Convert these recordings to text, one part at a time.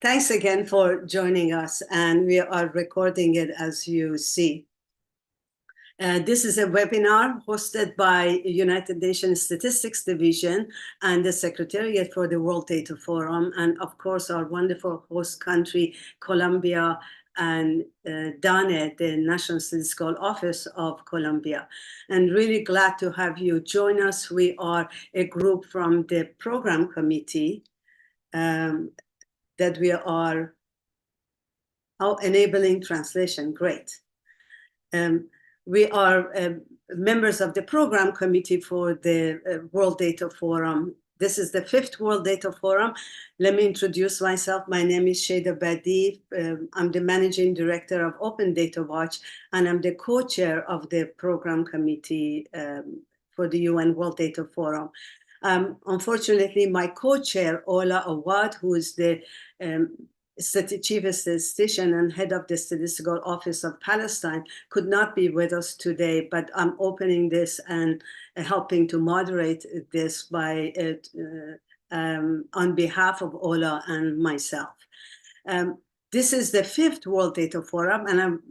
Thanks again for joining us, and we are recording it as you see. This is a webinar hosted by United Nations Statistics Division and the Secretariat for the World Data Forum, and of course our wonderful host country, Colombia, and DANE, the National Statistical Office of Colombia. And really glad to have you join us. We are a group from the program committee that we are enabling translation. Great. We are members of the program committee for the World Data Forum. This is the 5th World Data Forum. Let me introduce myself. My name is Sheda Badi. I'm the managing director of Open Data Watch, and I'm the co-chair of the program committee for the UN World Data Forum. Unfortunately, my co-chair, Ola Awad, who is the Chief Statistician and head of the Statistical Office of Palestine, could not be with us today, but I'm opening this and helping to moderate this by on behalf of Ola and myself. This is the 5th World Data Forum, and I've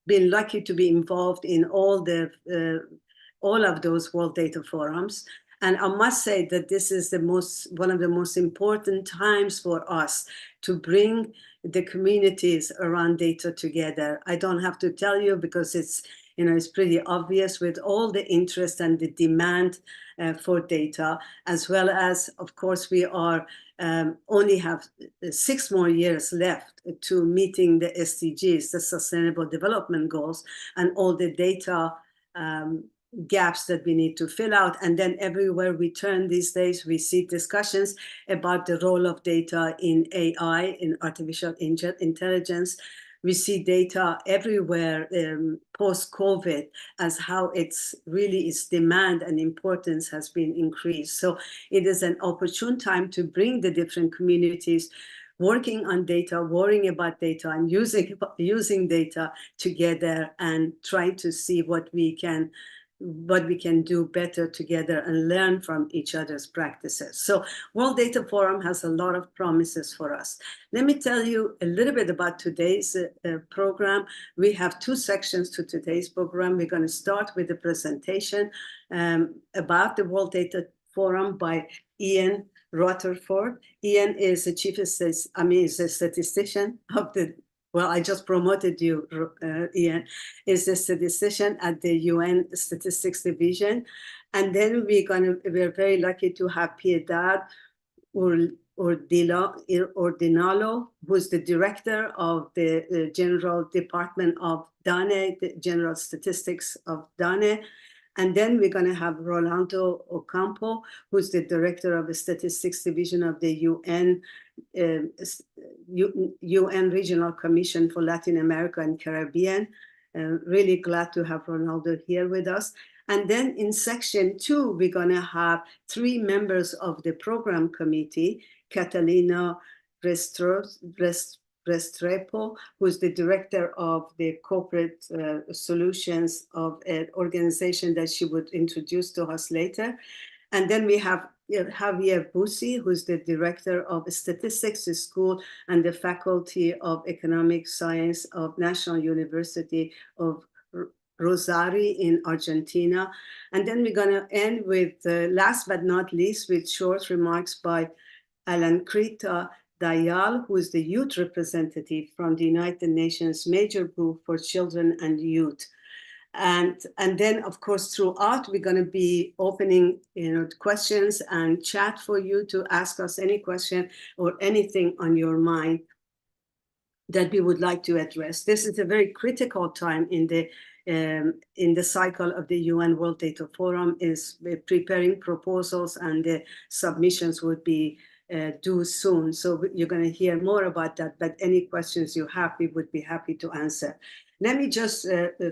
been lucky to be involved in all of those World Data Forums. And I must say that this is one of the most important times for us to bring the communities around data together. I don't have to tell you because it's pretty obvious with all the interest and the demand for data, as well as, of course, we are only have 6 more years left to meeting the SDGs, the Sustainable Development Goals, and all the data gaps that we need to fill out. And then everywhere we turn these days, we see discussions about the role of data in AI, in artificial intelligence. We see data everywhere post-COVID as how its demand and importance has been increased. So it is an opportune time to bring the different communities working on data, worrying about data, and using data together and trying to see what we can do better together and learn from each other's practices. So World Data Forum has a lot of promises for us. Let me tell you a little bit about today's program. We have 2 sections to today's program. We're going to start with a presentation about the World Data Forum by Ian Rutherford. Ian is the is a statistician of the I just promoted you, Ian, is a statistician at the UN Statistics Division. And then we're very lucky to have Piedad Ordinalo, who's the director of the General Department of DANE, the General Statistics of DANE. And then we're going to have Rolando Ocampo, who's the director of the Statistics Division of the UN Regional Commission for Latin America and Caribbean. Really glad to have Ronaldo here with us. And then in section 2, we're going to have 3 members of the program committee, Catalina Restrepo, who's the director of the corporate solutions of an organization that she would introduce to us later. And then we have Javier Busi, who's the director of Statistics School and the Faculty of Economic Science of National University of Rosario in Argentina. And then we're going to end with, last but not least, with short remarks by Alankrita Dayal, who is the youth representative from the United Nations Major Group for Children and Youth. And then, of course, throughout, we're going to be opening questions and chat for you to ask us any question or anything on your mind that we would like to address. This is a very critical time in the cycle of the UN World Data Forum, is preparing proposals, and the submissions would be due soon. So you're going to hear more about that, but any questions you have, we would be happy to answer. Let me just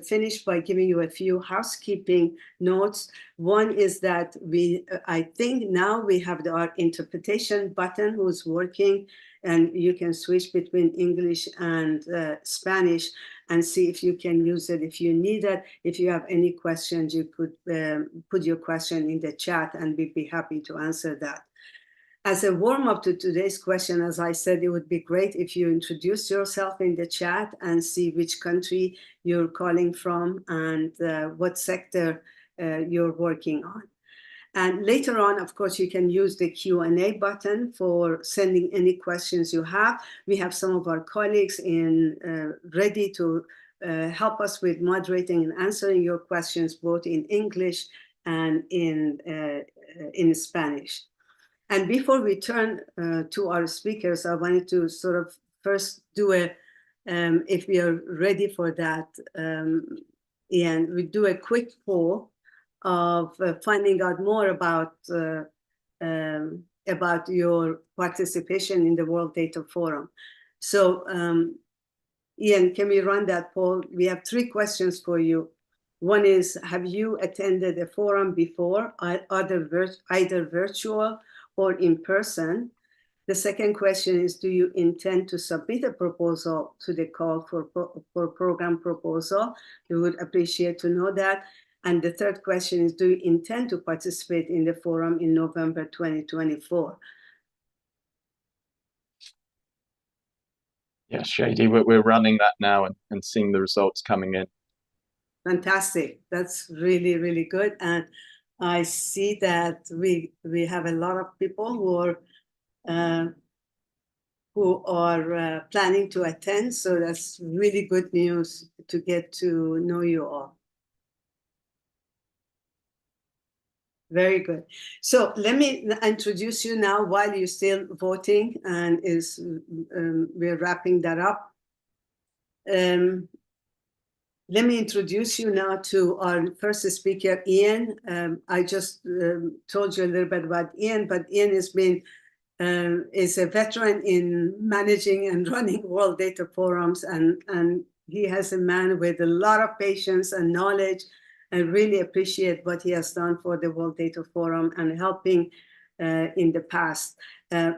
finish by giving you a few housekeeping notes. One is that I think now we have our interpretation button who's working, and you can switch between English and Spanish and see if you can use it if you need it. If you have any questions, you could put your question in the chat and we'd be happy to answer that. As a warm-up to today's question, as I said, it would be great if you introduce yourself in the chat and see which country you're calling from and what sector you're working on. And later on, of course, you can use the Q&A button for sending any questions you have. We have some of our colleagues ready to help us with moderating and answering your questions, both in English and in Spanish. And before we turn to our speakers, I wanted to sort of first do if we are ready for that, Ian, we do a quick poll of finding out more about your participation in the World Data Forum. So, Ian, can we run that poll? We have 3 questions for you. One is, have you attended a forum before, either virtual or in person? The second question is, do you intend to submit a proposal to the call for program proposal? We would appreciate to know that. And the third question is, do you intend to participate in the forum in November 2024? Yes, Shady, we're running that now and seeing the results coming in. Fantastic. That's really, really good. And I see that we have a lot of people who are planning to attend. So that's really good news to get to know you all. Very good. So let me introduce you now while you're still voting, and we're wrapping that up. Let me introduce you now to our first speaker, Ian. I just told you a little bit about Ian, but Ian is a veteran in managing and running World Data Forums, and he has a man with a lot of patience and knowledge. I really appreciate what he has done for the World Data Forum and helping in the past.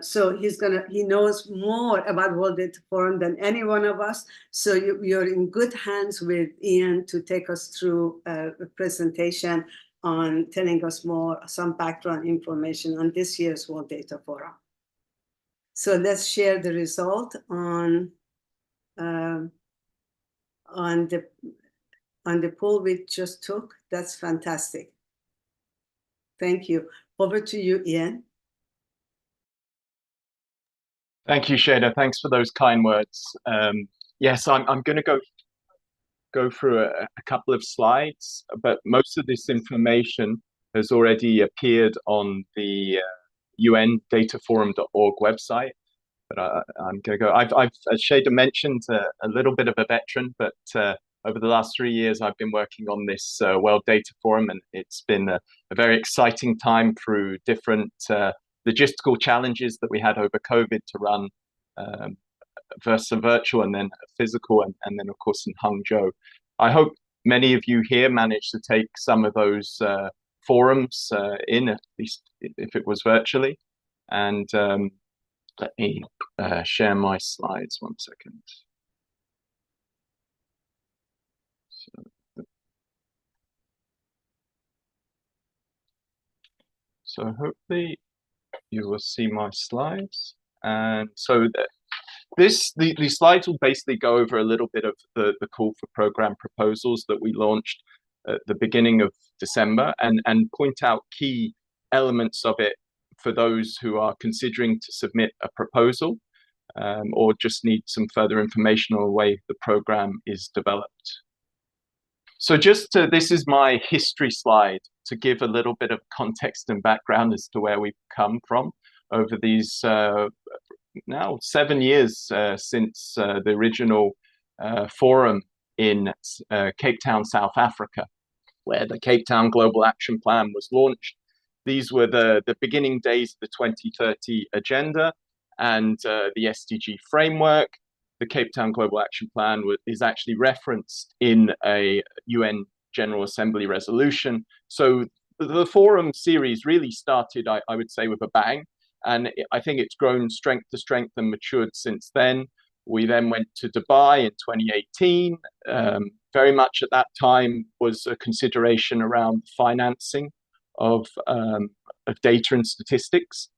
So he knows more about World Data Forum than any one of us. So you're in good hands with Ian to take us through a presentation on telling us some background information on this year's World Data Forum. So let's share the result on the poll we just took. That's fantastic. Thank you. Over to you, Ian. Thank you, Shada. Thanks for those kind words. Yes, I'm going to go through a couple of slides, but most of this information has already appeared on the UNDataForum.org website. But I'm going to go. As Shada mentioned, a little bit of a veteran, but over the last 3 years, I've been working on this World Data Forum, and it's been a very exciting time through different logistical challenges that we had over COVID to run first a virtual and then a physical, and then, of course, in Hangzhou. I hope many of you here managed to take some of those forums in, at least if it was virtually. And let me share my slides 1 second. So hopefully you will see my slides. And so these slides will basically go over a little bit of the call for program proposals that we launched at the beginning of December, and point out key elements of it for those who are considering to submit a proposal or just need some further information on the way the program is developed. So this is my history slide to give a little bit of context and background as to where we've come from over these now 7 years since the original forum in Cape Town, South Africa, where the Cape Town Global Action Plan was launched. These were the beginning days of the 2030 Agenda and the SDG framework. The Cape Town Global Action Plan is actually referenced in a UN General Assembly resolution. So the forum series really started, I would say, with a bang. And I think it's grown strength to strength and matured since then. We then went to Dubai in 2018. Very much at that time was a consideration around financing of data and statistics.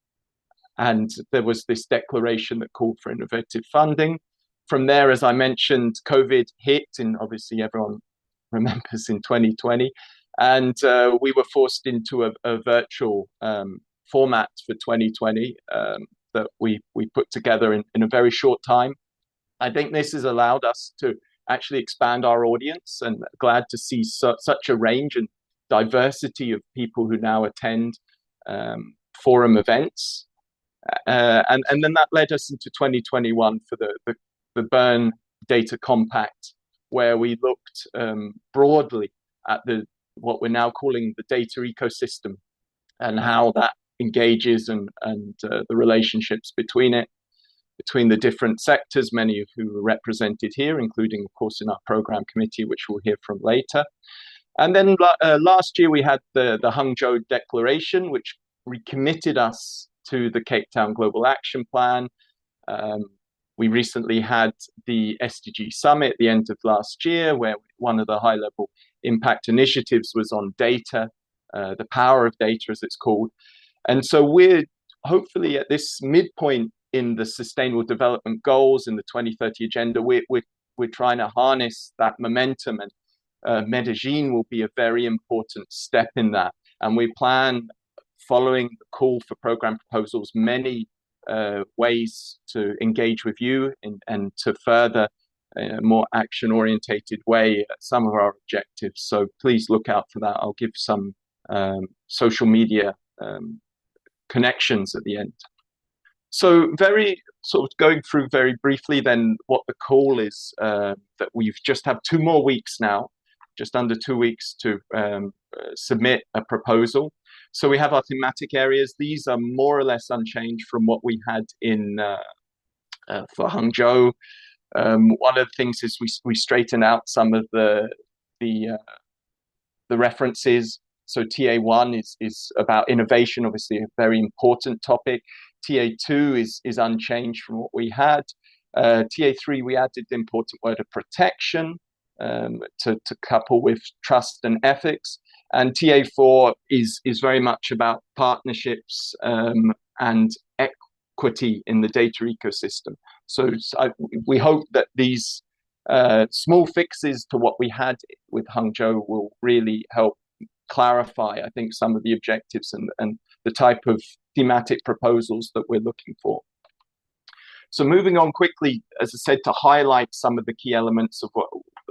And there was this declaration that called for innovative funding. From there, as I mentioned, COVID hit, and obviously everyone remembers in 2020, and we were forced into a virtual format for 2020 that we put together in a very short time. I think this has allowed us to actually expand our audience, and glad to see such a range and diversity of people who now attend forum events. And then that led us into 2021 for the Bern Data Compact, where we looked broadly at what we're now calling the data ecosystem and how that engages and the relationships between it, between the different sectors, many of who are represented here, including, of course, in our program committee, which we'll hear from later. And then last year we had the Hangzhou Declaration, which recommitted us to the Cape Town Global Action Plan. We recently had the SDG Summit at the end of last year, where one of the high-level impact initiatives was on data, the power of data, as it's called. And so we're hopefully at this midpoint in the Sustainable Development Goals in the 2030 Agenda. We're trying to harness that momentum, and Medellín will be a very important step in that. And we plan, following the call for program proposals, many ways to engage with you and to further a more action-orientated way some of our objectives. So please look out for that. I'll give some social media connections at the end. So very sort of going through very briefly then what the call is, that we've just have 2 more weeks now, just under 2 weeks to submit a proposal. So we have our thematic areas. These are more or less unchanged from what we had in for Hangzhou. One of the things is we straightened out some of the references. So TA1 is about innovation, obviously a very important topic. TA2 is unchanged from what we had. TA3, we added the important word of protection to couple with trust and ethics. And TA4 is very much about partnerships and equity in the data ecosystem. So we hope that these small fixes to what we had with Hangzhou will really help clarify, I think, some of the objectives and the type of thematic proposals that we're looking for. So moving on quickly, as I said, to highlight some of the key elements of what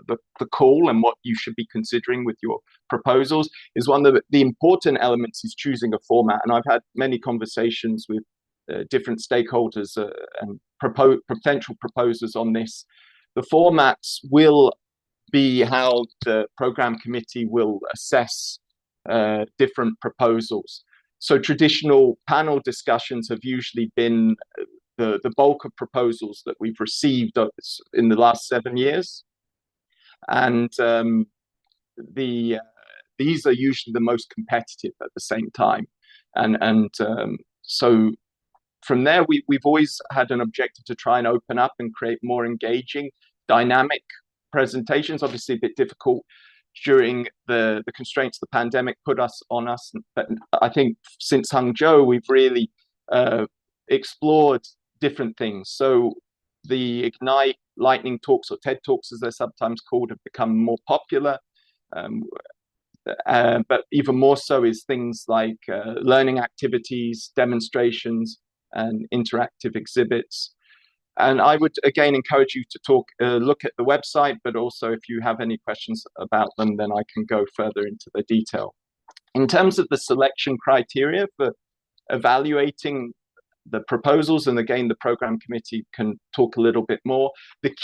the call and what you should be considering with your proposals is one of the important elements is choosing a format. And I've had many conversations with different stakeholders and potential proposers on this. The formats will be how the program committee will assess different proposals. So traditional panel discussions have usually been the bulk of proposals that we've received in the last 7 years. And these are usually the most competitive at the same time. And so from there, we've always had an objective to try and open up and create more engaging, dynamic presentations. Obviously a bit difficult during the constraints the pandemic put on us. But I think since Hangzhou, we've really explored different things. So the Ignite lightning talks, or TED Talks as they're sometimes called, have become more popular. But even more so is things like learning activities, demonstrations, and interactive exhibits. And I would again encourage you to look at the website, but also if you have any questions about them, then I can go further into the detail. In terms of the selection criteria for evaluating the proposals, and again, the program committee can talk a little bit more. The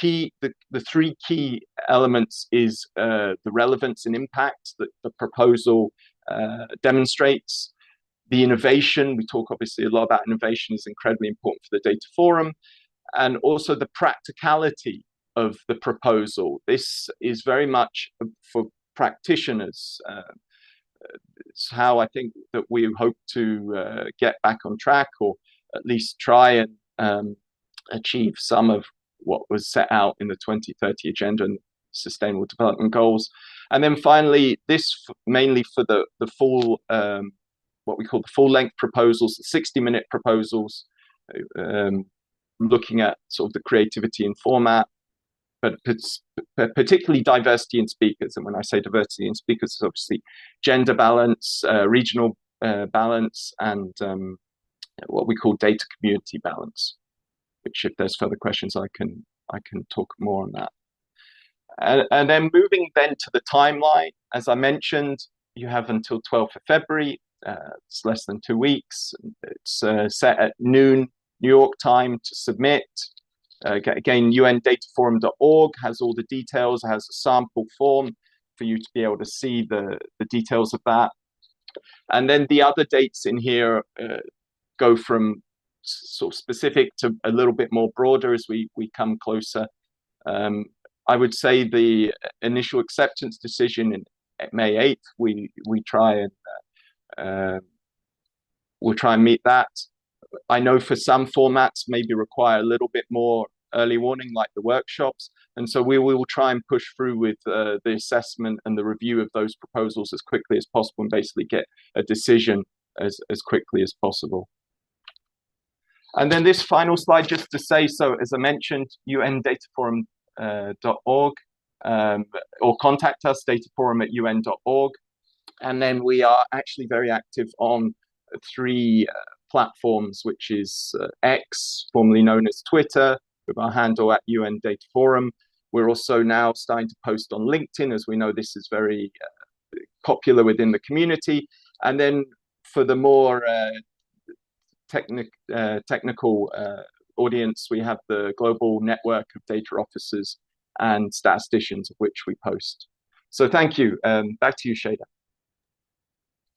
3 key elements is the relevance and impact that the proposal demonstrates. The innovation, we talk obviously a lot about innovation, is incredibly important for the data forum. And also the practicality of the proposal. This is very much for practitioners. It's how I think that we hope to get back on track, or at least try and achieve some of what was set out in the 2030 Agenda and Sustainable Development Goals. And then finally, this mainly for the full what we call the full-length proposals, the 60-minute proposals, looking at sort of the creativity in format, but particularly diversity in speakers. And when I say diversity in speakers, it's obviously gender balance, regional balance, and what we call data community balance, which if there's further questions, I can talk more on that. And then moving then to the timeline, as I mentioned, you have until 12th of February. It's less than 2 weeks. It's set at noon New York time to submit. Again, UNDataForum.org has all the details, has a sample form for you to be able to see the details of that. And then the other dates in here go from sort of specific to a little bit more broader as we come closer. I would say the initial acceptance decision in May 8th, we'll try and meet that. I know for some formats maybe require a little bit more early warning, like the workshops, and so we will try and push through with the assessment and the review of those proposals as quickly as possible and basically get a decision as quickly as possible. And then this final slide, just to say, so as I mentioned, UNDataForum.org, or contact us, dataforum@un.org. And then we are actually very active on 3 platforms, which is X, formerly known as Twitter, with our handle at UNDataForum. We're also now starting to post on LinkedIn, as we know this is very popular within the community. And then for the more technical audience, we have the global network of data officers and statisticians, of which we post. So thank you. Back to you, Shada.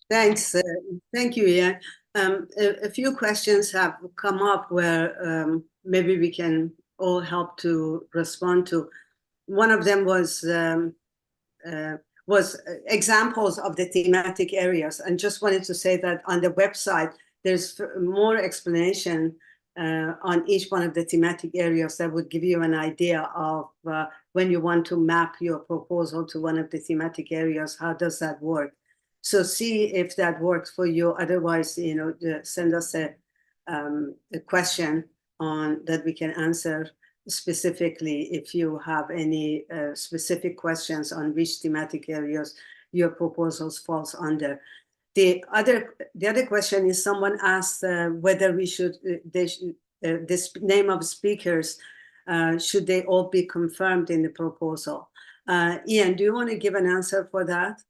Thanks. Thank you, Ian. A few questions have come up where maybe we can all help to respond to. One of them was examples of the thematic areas, and just wanted to say that on the website there's more explanation on each one of the thematic areas that would give you an idea of when you want to map your proposal to one of the thematic areas, how does that work? So see if that works for you. Otherwise, send us a question on that we can answer specifically if you have any specific questions on which thematic areas your proposals falls under. The other question is, someone asked whether we should this name of speakers should they all be confirmed in the proposal. Ian, do you want to give an answer for that?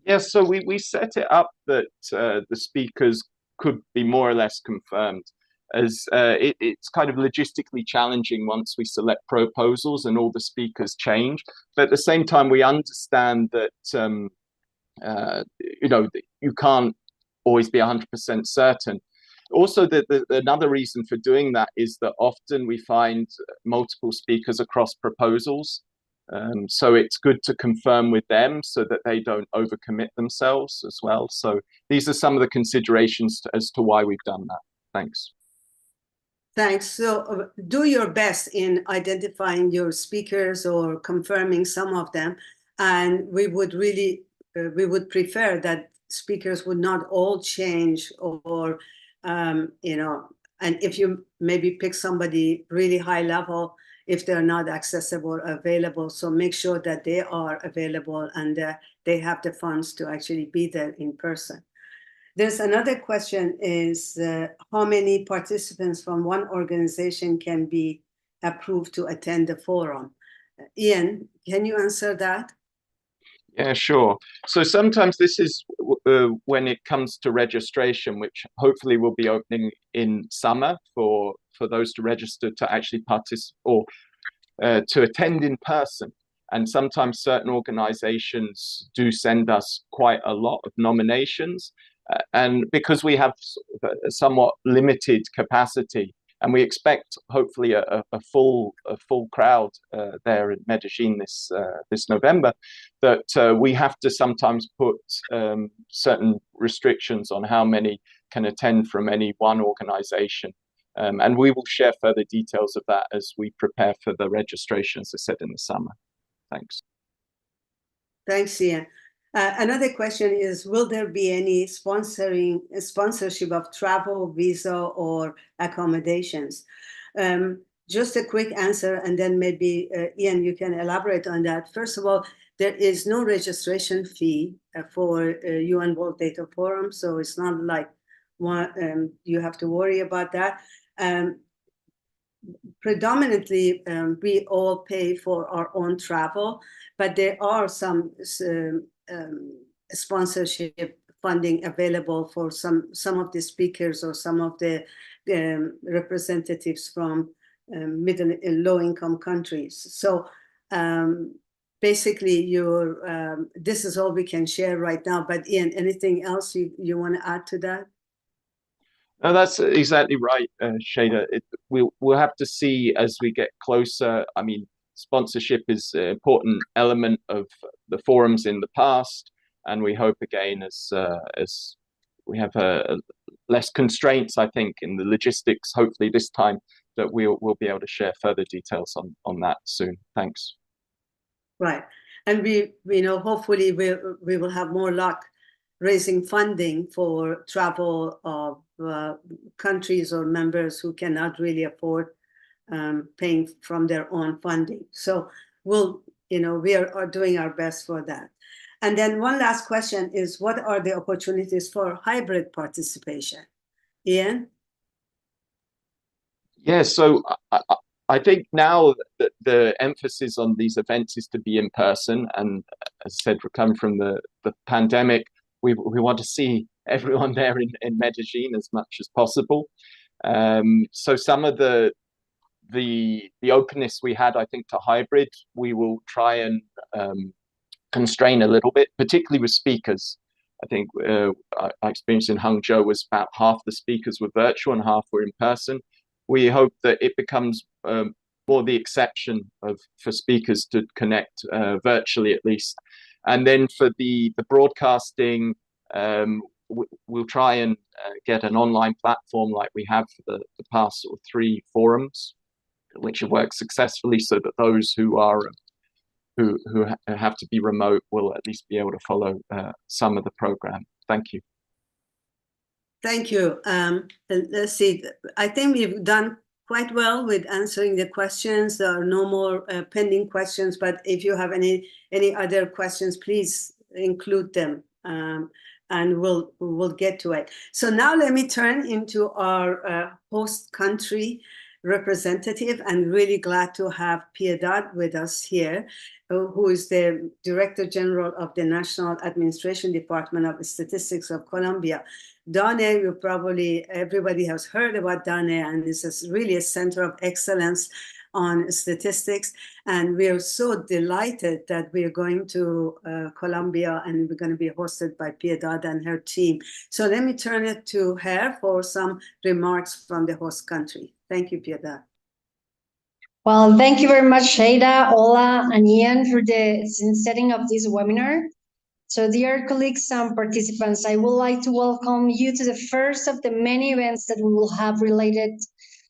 Yes, so we set it up that the speakers could be more or less confirmed, as it's kind of logistically challenging once we select proposals and all the speakers change. But at the same time, we understand that you can't always be 100% certain. Also, another reason for doing that is that often we find multiple speakers across proposals. So it's good to confirm with them so that they don't overcommit themselves as well. So these are some of the considerations as to why we've done that. Thanks. Thanks. So do your best in identifying your speakers or confirming some of them. And we would prefer that speakers would not all change, or, and if you maybe pick somebody really high level, if they're not accessible or available, so make sure that they are available and they have the funds to actually be there in person. There's another question is how many participants from one organization can be approved to attend the forum? Ian, can you answer that? Yeah, sure. So sometimes this is when it comes to registration, which hopefully will be opening in summer for those to register to actually participate or to attend in person. And sometimes certain organizations do send us quite a lot of nominations. And because we have a somewhat limited capacity, and we expect hopefully a full crowd there in Medellín this November, that we have to sometimes put certain restrictions on how many can attend from any one organization. And we will share further details of that as we prepare for the registration, as I said, in the summer. Thanks. Thanks, Ian. Another question is, will there be any sponsorship of travel, visa, or accommodations? Just a quick answer, and then maybe Ian, you can elaborate on that. First of all, there is no registration fee for UN World Data Forum, so it's not like you have to worry about that. Predominantly, we all pay for our own travel, but there are some sponsorship funding available for some of the speakers or some of the representatives from middle and low-income countries. So basically, this is all we can share right now. But Ian, anything else you want to add to that? No, that's exactly right, Shada. We'll have to see as we get closer. I mean, sponsorship is an important element of the forums in the past, and we hope again as we have less constraints, I think, in the logistics, hopefully this time, that we'll be able to share further details on that soon. Thanks. Right, and we know hopefully we will have more luck raising funding for travel of countries or members who cannot really afford paying from their own funding. So we are doing our best for that. And then one last question is, what are the opportunities for hybrid participation? Ian? Yeah, so I think now that the emphasis on these events is to be in person, and as I said, we're coming from the pandemic, we want to see everyone there in Medellín as much as possible. So some of the openness we had, I think, to hybrid, we will try and constrain a little bit, particularly with speakers. I think our experience in Hangzhou was about half the speakers were virtual and half were in person. We hope that it becomes more the exception for speakers to connect virtually at least. And then for the broadcasting, we'll try and get an online platform like we have for the past sort of 3 forums, which have worked successfully, so that those who have to be remote will at least be able to follow some of the program. Thank you. Thank you. Let's see. I think we've done quite well with answering the questions. There are no more pending questions, but if you have any other questions, please include them, and we'll get to it. So now let me turn into our host country representative, and really glad to have Piedad with us here, who is the Director General of the National Administration Department of Statistics of Colombia. DANE, everybody has heard about DANE, and this is really a center of excellence on statistics. And we are so delighted that we are going to Colombia, and we're going to be hosted by Piedad and her team. So let me turn it to her for some remarks from the host country. Thank you, Piedad. Well, thank you very much, Shada, Ola, and Ian for the setting of this webinar. So dear colleagues and participants, I would like to welcome you to the first of the many events that we will have related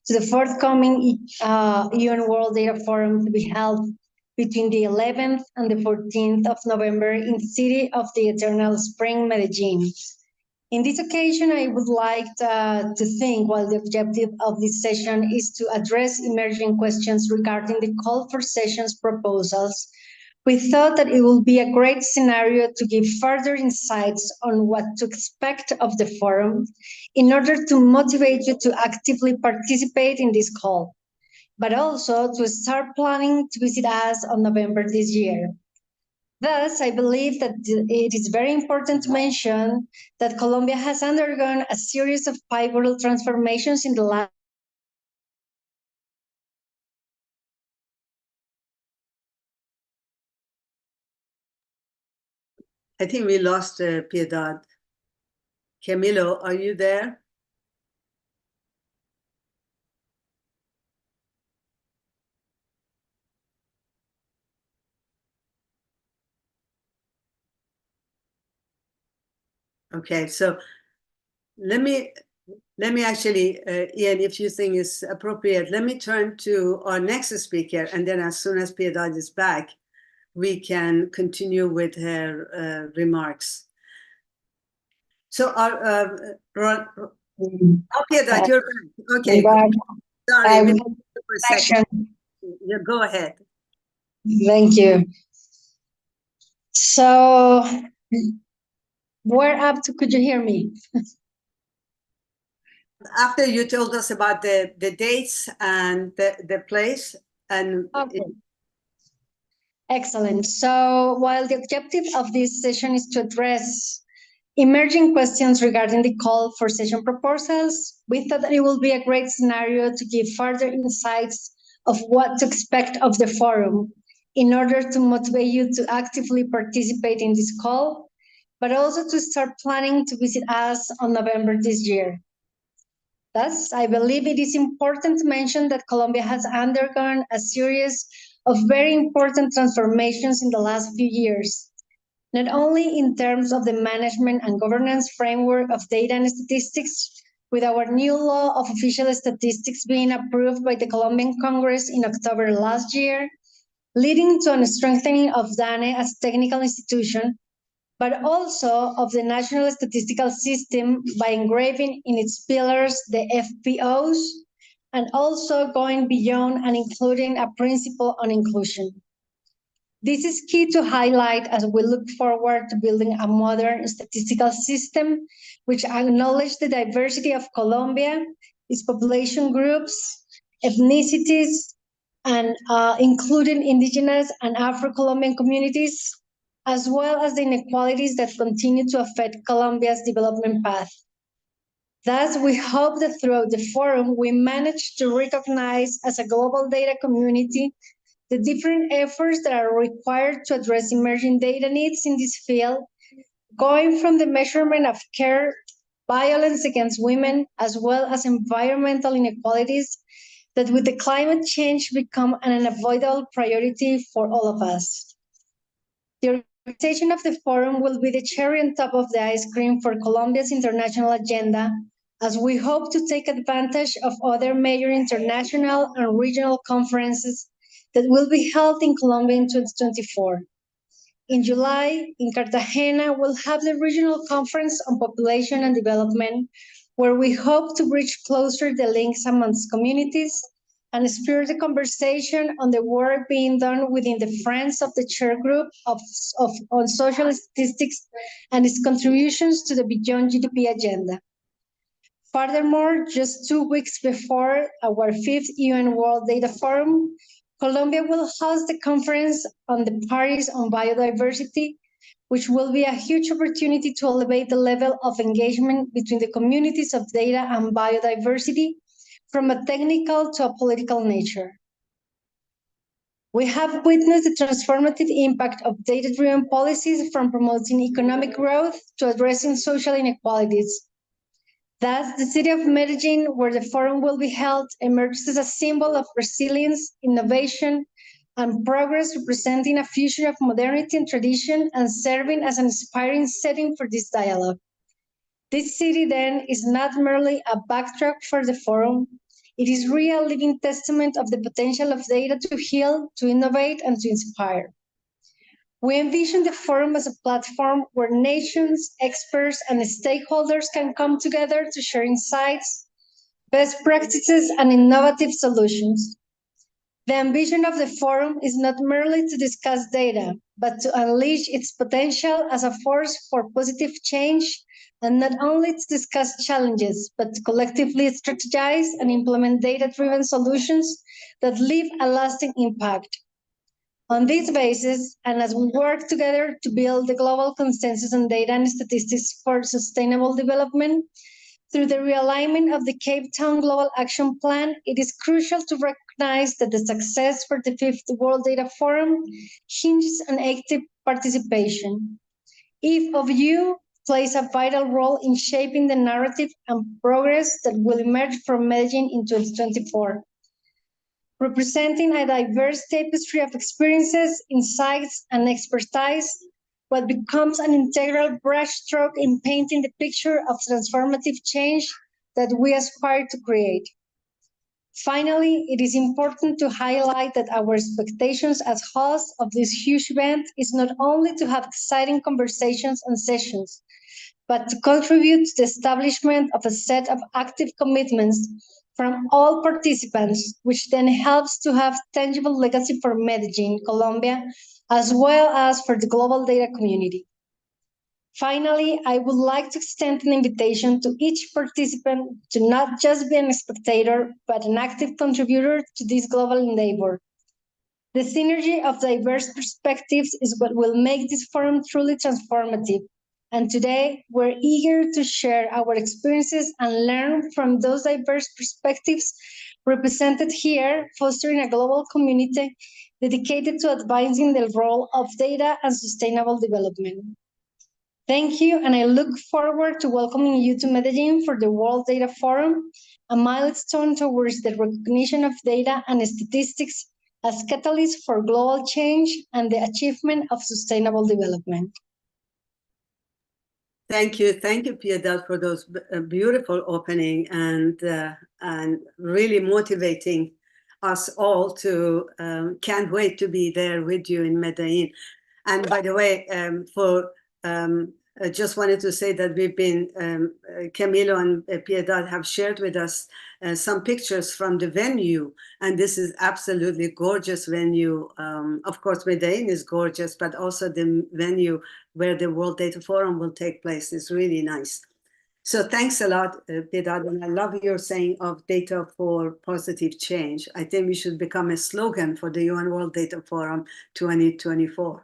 to the forthcoming UN World Data Forum to be held between the 11th and the 14th of November in the city of the Eternal Spring, Medellín. In this occasion, I would like to think, while the objective of this session is to address emerging questions regarding the call for sessions proposals, we thought that it would be a great scenario to give further insights on what to expect of the forum in order to motivate you to actively participate in this call, but also to start planning to visit us on November this year. Thus, I believe that it is very important to mention that Colombia has undergone a series of pivotal transformations in the last. I think we lost Piedad. Camilo, are you there? Okay, so let me actually, Ian, if you think it's appropriate, let me turn to our next speaker, and then as soon as Piedad is back, we can continue with her remarks. So, okay, that you're back. Okay, sorry, we for a second. Yeah, go ahead. Thank you. So, where up to? Could you hear me? After you told us about the dates and the place and okay. Excellent. So while the objective of this session is to address emerging questions regarding the call for session proposals, we thought that it will be a great scenario to give further insights of what to expect of the forum in order to motivate you to actively participate in this call, but also to start planning to visit us on November this year. Thus, I believe it is important to mention that Colombia has undergone a series of very important transformations in the last few years, not only in terms of the management and governance framework of data and statistics, with our new law of official statistics being approved by the Colombian Congress in October last year, leading to a strengthening of DANE as technical institution, but also of the National Statistical System by engraving in its pillars the FPOs, and also going beyond and including a principle on inclusion. This is key to highlight as we look forward to building a modern statistical system which acknowledges the diversity of Colombia, its population groups, ethnicities, and including indigenous and Afro-Colombian communities, as well as the inequalities that continue to affect Colombia's development path. Thus, we hope that throughout the forum, we manage to recognize as a global data community the different efforts that are required to address emerging data needs in this field, going from the measurement of care, violence against women, as well as environmental inequalities that with the climate change become an unavoidable priority for all of us. The organization of the forum will be the cherry on top of the ice cream for Colombia's international agenda, as we hope to take advantage of other major international and regional conferences that will be held in Colombia in 2024. In July, in Cartagena, we'll have the regional conference on population and development, where we hope to bridge closer the links amongst communities and spur the conversation on the work being done within the Friends of the Chair Group on social statistics and its contributions to the Beyond GDP agenda. Furthermore, just 2 weeks before our 5th UN World Data Forum, Colombia will host the conference on the Paris on Biodiversity, which will be a huge opportunity to elevate the level of engagement between the communities of data and biodiversity from a technical to a political nature. We have witnessed the transformative impact of data-driven policies from promoting economic growth to addressing social inequalities. Thus, the city of Medellín, where the forum will be held, emerges as a symbol of resilience, innovation, and progress, representing a fusion of modernity and tradition and serving as an inspiring setting for this dialogue. This city, then, is not merely a backdrop for the forum. It is a real living testament of the potential of data to heal, to innovate, and to inspire. We envision the forum as a platform where nations, experts, and stakeholders can come together to share insights, best practices, and innovative solutions. The ambition of the forum is not merely to discuss data, but to unleash its potential as a force for positive change, and not only to discuss challenges, but to collectively strategize and implement data-driven solutions that leave a lasting impact. On this basis, and as we work together to build the global consensus on data and statistics for sustainable development, through the realignment of the Cape Town Global Action Plan, it is crucial to recognize that the success for the 5th World Data Forum hinges on active participation. Each of you plays a vital role in shaping the narrative and progress that will emerge from Medellín in 2024. Representing a diverse tapestry of experiences, insights, and expertise, what becomes an integral brushstroke in painting the picture of transformative change that we aspire to create. Finally, it is important to highlight that our expectations as hosts of this huge event is not only to have exciting conversations and sessions, but to contribute to the establishment of a set of active commitments from all participants, which then helps to have tangible legacy for Medellín, Colombia, as well as for the global data community. Finally, I would like to extend an invitation to each participant to not just be a spectator, but an active contributor to this global endeavor. The synergy of diverse perspectives is what will make this forum truly transformative. And today, we're eager to share our experiences and learn from those diverse perspectives represented here, fostering a global community dedicated to advancing the role of data and sustainable development. Thank you, and I look forward to welcoming you to Medellín for the World Data Forum, a milestone towards the recognition of data and statistics as catalysts for global change and the achievement of sustainable development. Thank you, Piedad, for those beautiful opening and really motivating us all to can't wait to be there with you in Medellín. And by the way, I just wanted to say that we've been, Camilo and Piedad have shared with us some pictures from the venue, and this is absolutely gorgeous venue. Of course, Medellín is gorgeous, but also the venue where the World Data Forum will take place is really nice. So thanks a lot, Piedad, and I love your saying of data for positive change. I think we should become a slogan for the UN World Data Forum 2024.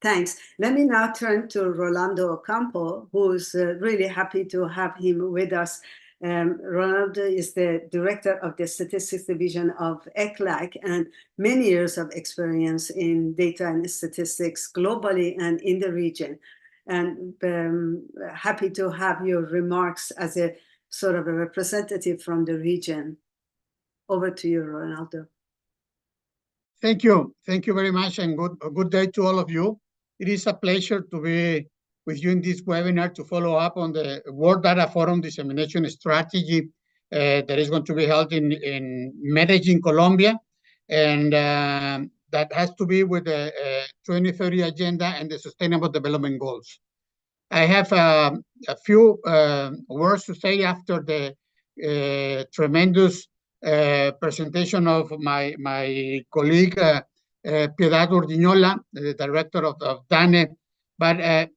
Thanks. Let me now turn to Rolando Ocampo, who's really happy to have him with us. Rolando is the director of the Statistics Division of ECLAC and many years of experience in data and statistics globally and in the region. And happy to have your remarks as a sort of a representative from the region. Over to you, Rolando. Thank you. Thank you very much, and good day to all of you. It is a pleasure to be with you in this webinar to follow up on the World Data Forum Dissemination Strategy that is going to be held in Medellín, Colombia, and that has to be with the 2030 Agenda and the Sustainable Development Goals. I have a few words to say after the tremendous presentation of my colleague, Piedad Urdinola, the director of DANE. But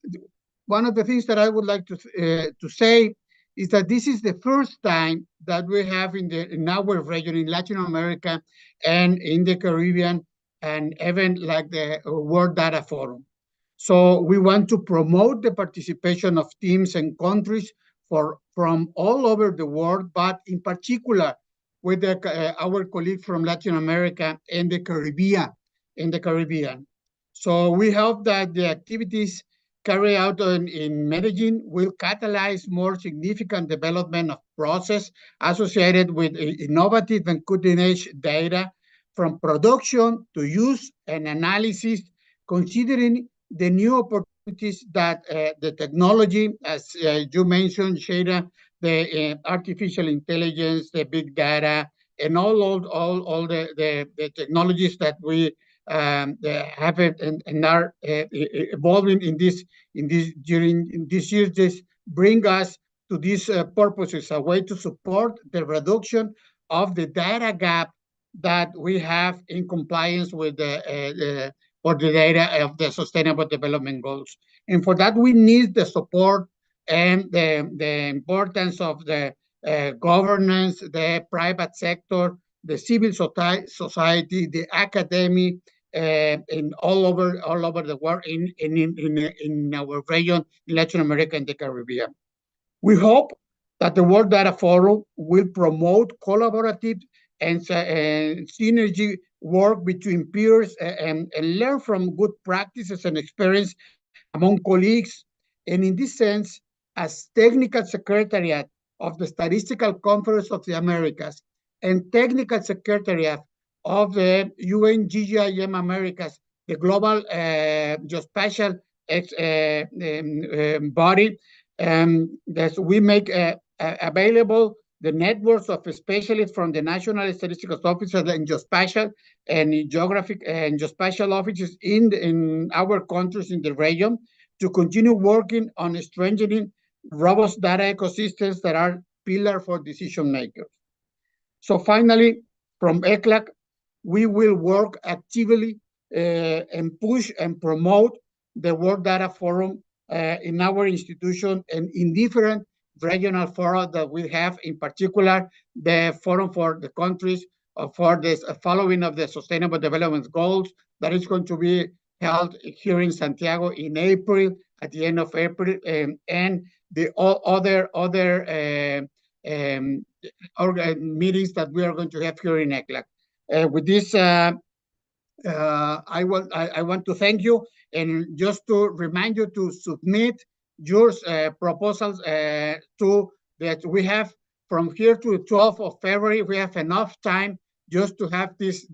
one of the things that I would like to say is that this is the first time that we have in our region, in Latin America and in the Caribbean, an event like the World Data Forum. So we want to promote the participation of teams and countries from all over the world, but in particular with our colleagues from Latin America and the Caribbean. So we hope that the activities carried out in Medellín will catalyze more significant development of process associated with innovative and cutting-edge data from production to use and analysis, considering the new opportunities that the technology, as you mentioned, Sheila, the artificial intelligence, the big data, and all the technologies that we have and are evolving in this year, this bring us to these purposes, a way to support the reduction of the data gap that we have in compliance with the data of the Sustainable Development Goals. And for that, we need the support and the importance of the governance, the private sector, the civil society, the academy, and all over the world in our region, in Latin America and the Caribbean. We hope that the World Data Forum will promote collaborative and synergy work between peers and learn from good practices and experience among colleagues. And in this sense, as technical secretariat of the Statistical Conference of the Americas and technical secretariat of the UNWDF Americas, the global geospatial body, that we make available the networks of specialists from the National Statistical Office and Geospatial and Geographic and Geospatial offices in our countries in the region to continue working on strengthening robust data ecosystems that are pillar for decision makers. So finally, from ECLAC, we will work actively and push and promote the World Data Forum in our institution and in different regional fora that we have, in particular, the Forum for the countries for this following of the Sustainable Development Goals that is going to be held here in Santiago in April, at the end of April, and the other meetings that we are going to have here in ECLAC. With this, I want to thank you, and just to remind you to submit your proposals to that we have from here to the 12th of February. We have enough time just to have this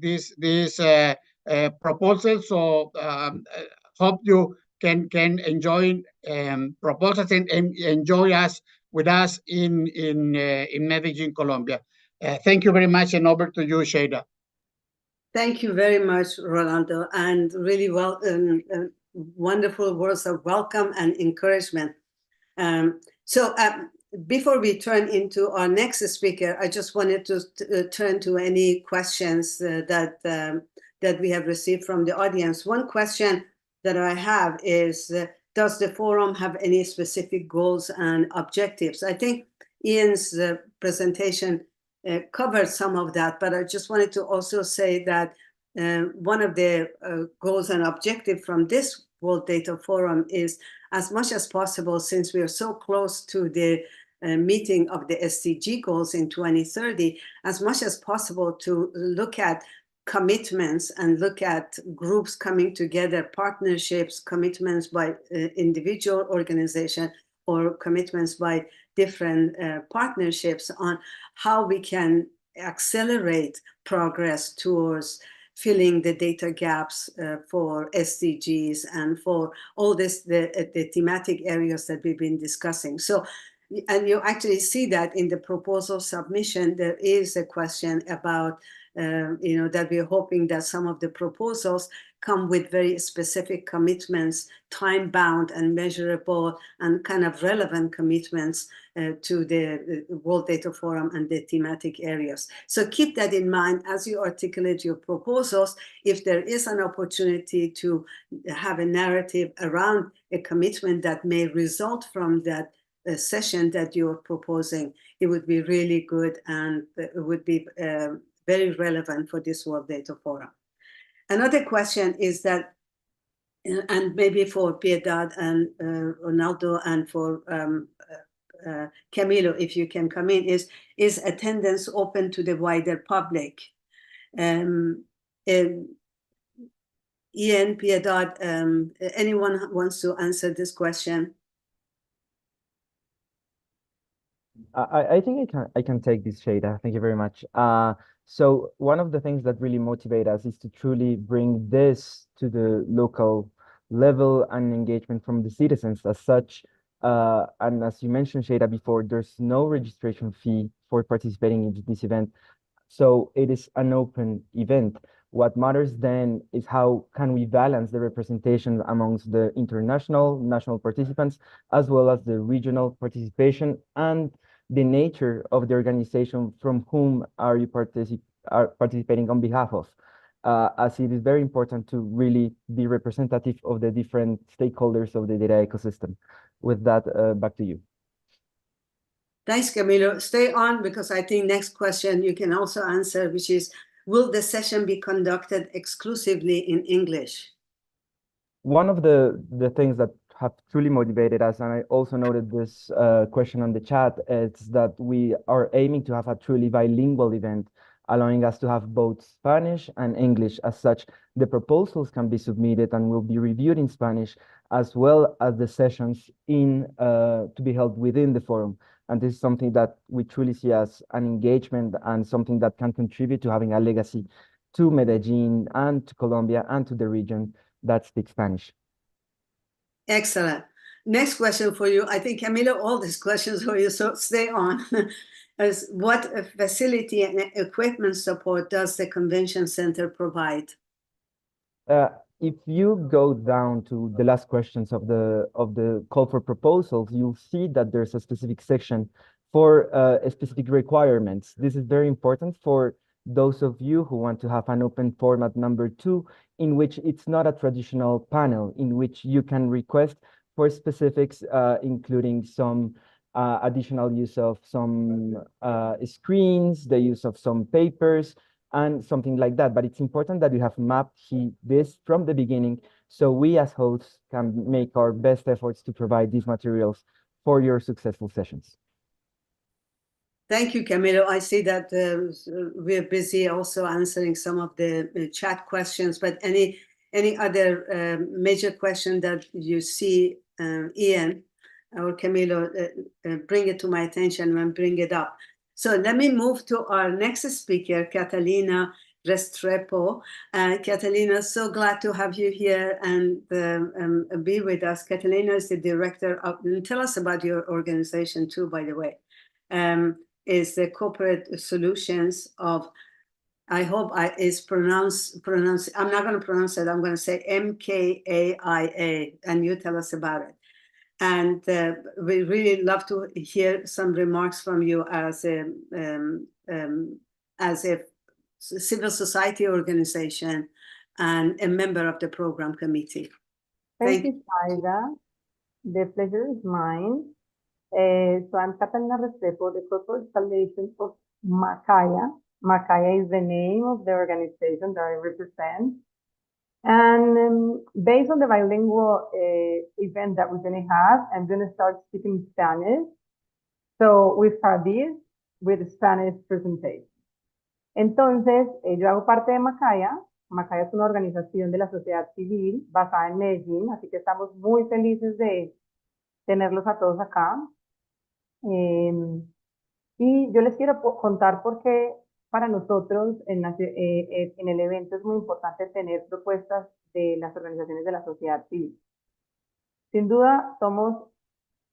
proposal. So hope you can enjoy proposals and enjoy us with us in Medellín, Colombia. Thank you very much, and over to you, Sheila. Thank you very much, Rolando, and really wonderful words of welcome and encouragement. So before we turn into our next speaker, I just wanted to turn to any questions that we have received from the audience. One question that I have is, does the forum have any specific goals and objectives? I think Ian's presentation covered some of that, but I just wanted to also say that one of the goals and objectives from this World Data Forum is, as much as possible, since we are so close to the meeting of the SDG goals in 2030, as much as possible to look at commitments and look at groups coming together, partnerships, commitments by individual organization or commitments by different partnerships on how we can accelerate progress towards filling the data gaps for SDGs and for all this, the thematic areas that we've been discussing. So, and you actually see that in the proposal submission, there is a question about, that we're hoping that some of the proposals come with very specific commitments, time-bound and measurable and kind of relevant commitments to the World Data Forum and the thematic areas. So keep that in mind as you articulate your proposals. If there is an opportunity to have a narrative around a commitment that may result from that session that you're proposing, it would be really good, and it would be very relevant for this World Data Forum. Another question is that, and maybe for Piedad and Ronaldo and for Camilo, if you can come in, is attendance open to the wider public? Ian, Piedad, anyone wants to answer this question? I think I can take this, Shada. Thank you very much. So one of the things that really motivate us is to truly bring this to the local level and engagement from the citizens as such. And as you mentioned, Shada, before, there's no registration fee for participating in this event. So it is an open event. What matters then is how can we balance the representation amongst the national participants, as well as the regional participation and the nature of the organization from whom are you participating on behalf of, as it is very important to really be representative of the different stakeholders of the data ecosystem. With that, back to you. Thanks, Camilo. Stay on, because I think next question you can also answer, which is, will the session be conducted exclusively in English? One of the things that have truly motivated us, and I also noted this question on the chat, is that we are aiming to have a truly bilingual event, allowing us to have both Spanish and English. As such, the proposals can be submitted and will be reviewed in Spanish, as well as the sessions to be held within the forum. And this is something that we truly see as an engagement and something that can contribute to having a legacy to Medellín and to Colombia and to the region that speaks Spanish. Excellent. Next question for you. I think, Camilo, all these questions for you, so stay on. As what facility and equipment support does the convention center provide? If you go down to the last questions of the call for proposals, you'll see that there's a specific section for specific requirements. This is very important for those of you who want to have an open format number 2, in which it's not a traditional panel, in which you can request for specifics, including some additional use of some screens, the use of some papers, and something like that. But it's important that you have mapped this from the beginning, so we as hosts can make our best efforts to provide these materials for your successful sessions. Thank you, Camilo. I see that we're busy also answering some of the chat questions, but any other major question that you see, Ian or Camilo, bring it to my attention and bring it up. So let me move to our next speaker, Catalina Restrepo. Catalina, so glad to have you here and be with us. Catalina is the director of, and tell us about your organization too, by the way, is the corporate solutions of, I hope is pronounced, I'm not going to pronounce it, I'm going to say MKAIA, and you tell us about it. And we really love to hear some remarks from you as a civil society organization and a member of the program committee. Thank you, Shaida. The pleasure is mine. So I'm Catalina Restrepo, the corporate foundation of Macaya. Macaya is the name of the organization that I represent. And based on the bilingual event that we're going to have, I'm going to start speaking Spanish. So we start this with the Spanish presentation. Entonces, yo hago parte de Macaya. Macaya es una organización de la sociedad civil basada en Medellín, así que estamos muy felices de tenerlos a todos acá. Y yo les quiero contar por qué para nosotros en el evento es muy importante tener propuestas de las organizaciones de la sociedad civil. Sin duda, somos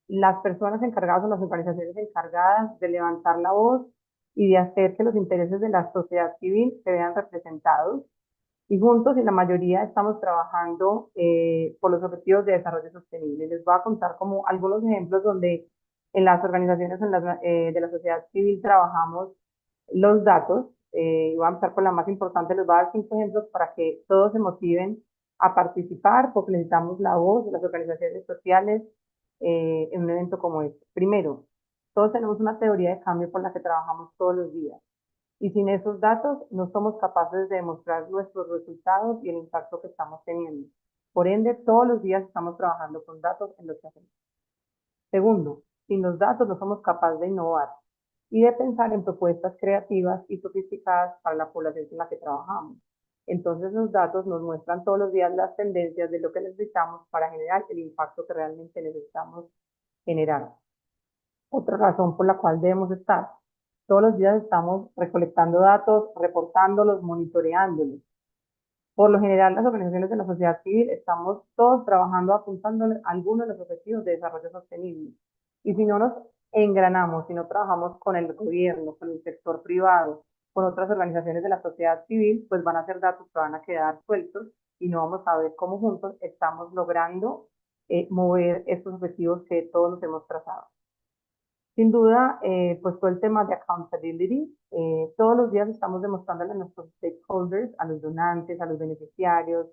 las personas encargadas o las organizaciones encargadas de levantar la voz y de hacer que los intereses de la sociedad civil se vean representados. Y juntos, y la mayoría, estamos trabajando por los objetivos de desarrollo sostenible. Les voy a contar como algunos ejemplos donde en las organizaciones de la sociedad civil trabajamos los datos. Voy a empezar con la más importante. Les voy a dar 5 ejemplos para que todos se motiven a participar, porque necesitamos la voz de las organizaciones sociales en un evento como este. Primero, todos tenemos una teoría de cambio por la que trabajamos todos los días. Y sin esos datos no somos capaces de demostrar nuestros resultados y el impacto que estamos teniendo. Por ende, todos los días estamos trabajando con datos en lo que hacemos. Segundo, sin los datos no somos capaces de innovar y de pensar en propuestas creativas y sofisticadas para la población con la que trabajamos. Entonces, los datos nos muestran todos los días las tendencias de lo que necesitamos para generar el impacto que realmente necesitamos generar. Otra razón por la cual debemos estar. Todos los días estamos recolectando datos, reportándolos, monitoreándolos. Por lo general, las organizaciones de la sociedad civil estamos todos trabajando apuntando a algunos de los objetivos de desarrollo sostenible. Y si no nos engranamos, si no trabajamos con el gobierno, con el sector privado, con otras organizaciones de la sociedad civil, pues van a ser datos que van a quedar sueltos y no vamos a ver cómo juntos estamos logrando mover estos objetivos que todos nos hemos trazado. Sin duda, pues todo el tema de accountability, todos los días estamos demostrándole a nuestros stakeholders, a los donantes, a los beneficiarios,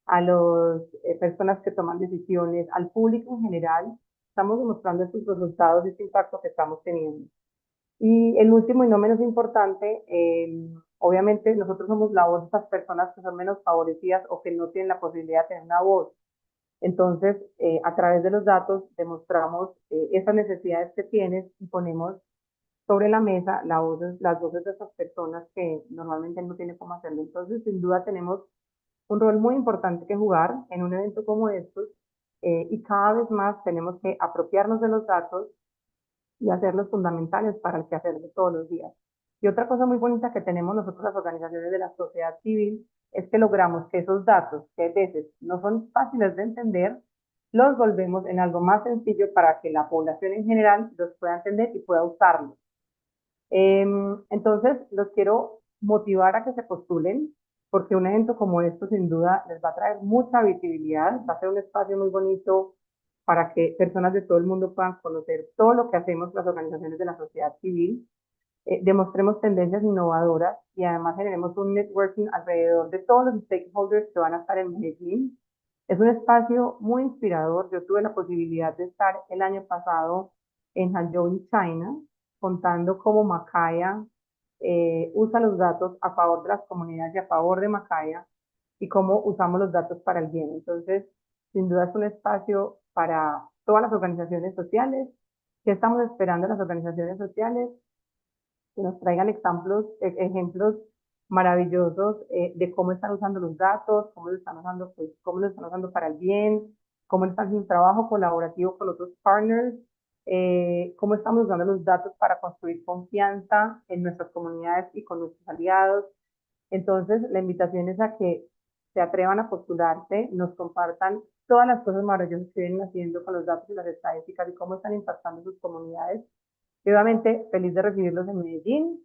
a las personas que toman decisiones, al público en general, estamos demostrando estos resultados y este impacto que estamos teniendo. Y el último y no menos importante, obviamente nosotros somos la voz de estas personas que son menos favorecidas o que no tienen la posibilidad de tener una voz. Entonces, a través de los datos demostramos esas necesidades que tienes y ponemos sobre la mesa las voces de esas personas que normalmente no tienen cómo hacerlo. Entonces, sin duda tenemos un rol muy importante que jugar en un evento como estos y cada vez más tenemos que apropiarnos de los datos y hacerlos fundamentales para el quehacer de todos los días. Y otra cosa muy bonita que tenemos nosotros las organizaciones de la sociedad civil es que logramos que esos datos, que a veces no son fáciles de entender, los volvemos en algo más sencillo para que la población en general los pueda entender y pueda usarlos. Entonces, los quiero motivar a que se postulen, porque un evento como esto sin duda les va a traer mucha visibilidad, va a ser un espacio muy bonito para que personas de todo el mundo puedan conocer todo lo que hacemos las organizaciones de la sociedad civil, demostremos tendencias innovadoras y además generemos un networking alrededor de todos los stakeholders que van a estar en Medellín. Es un espacio muy inspirador. Yo tuve la posibilidad de estar el año pasado en Hangzhou, China, contando cómo Macaya usa los datos a favor de las comunidades y a favor de Macaya y cómo usamos los datos para el bien. Entonces, sin duda es un espacio para todas las organizaciones sociales. ¿Qué estamos esperando de las organizaciones sociales? Que nos traigan ejemplos maravillosos de cómo están usando los datos, cómo lo están usando, pues, cómo lo están usando para el bien, cómo están haciendo un trabajo colaborativo con otros partners, cómo estamos usando los datos para construir confianza en nuestras comunidades y con nuestros aliados. Entonces, la invitación es a que se atrevan a postularse, nos compartan todas las cosas maravillosas que vienen haciendo con los datos y las estadísticas y cómo están impactando sus comunidades. Y obviamente, feliz de recibirlos en Medellín.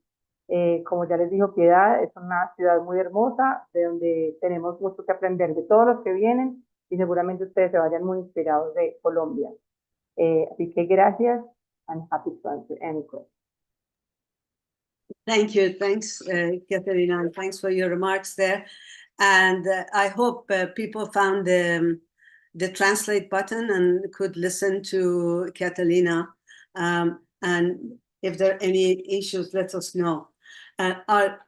Como ya les dijo Piedad, es una ciudad muy hermosa, de donde tenemos mucho que aprender de todos los que vienen y seguramente ustedes se vayan muy inspirados de Colombia. Así que gracias and happy to answer any questions. Thank you. Thanks, Katerina, and thanks for your remarks there. And I hope people found the translate button and could listen to Catalina. And if there are any issues, let us know. Our